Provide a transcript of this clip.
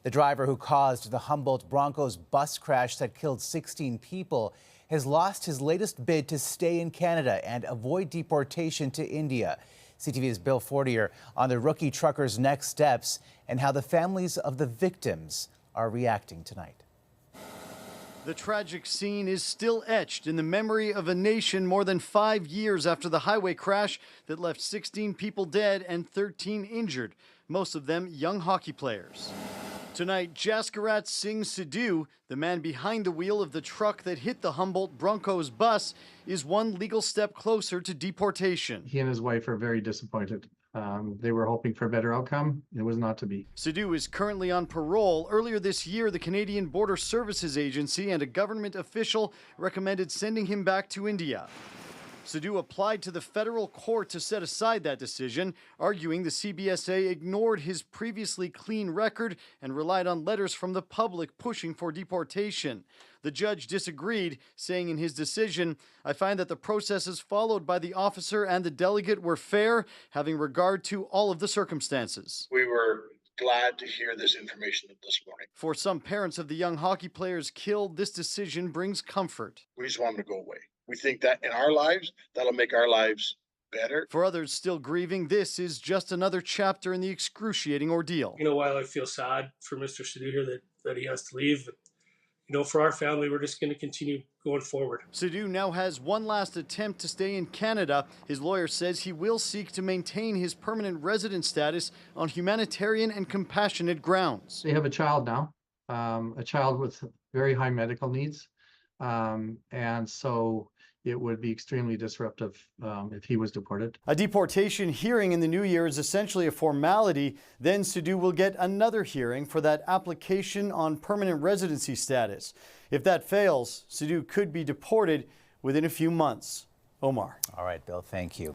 The driver who caused the Humboldt Broncos bus crash that killed 16 people has lost his latest bid to stay in Canada and avoid deportation to India. CTV's Bill Fortier on the rookie trucker's next steps and how the families of the victims are reacting tonight. The tragic scene is still etched in the memory of a nation more than 5 years after the highway crash that left 16 people dead and 13 injured, most of them young hockey players. Tonight, Jaskirat Singh Sidhu, the man behind the wheel of the truck that hit the Humboldt Broncos bus, is one legal step closer to deportation. He and his wife are very disappointed. They were hoping for a better outcome. It was not to be. Sidhu is currently on parole. Earlier this year, the Canadian Border Services Agency and a government official recommended sending him back to India. Sidhu applied to the federal court to set aside that decision, arguing the CBSA ignored his previously clean record and relied on letters from the public pushing for deportation. The judge disagreed, saying in his decision, "I find that the processes followed by the officer and the delegate were fair, having regard to all of the circumstances." We were glad to hear this information this morning. For some parents of the young hockey players killed, this decision brings comfort. We just want them to go away. We think that in our lives, that'll make our lives better. For others still grieving, this is just another chapter in the excruciating ordeal. While I feel sad for Mr. Sidhu here that he has to leave, for our family, we're just going to continue going forward. Sidhu now has one last attempt to stay in Canada. His lawyer says he will seek to maintain his permanent resident status on humanitarian and compassionate grounds. They have a child now, a child with very high medical needs. And so it would be extremely disruptive if he was deported. A deportation hearing in the new year is essentially a formality. Then Sidhu will get another hearing for that application on permanent residency status. If that fails, Sidhu could be deported within a few months. Omar. All right, Bill, thank you.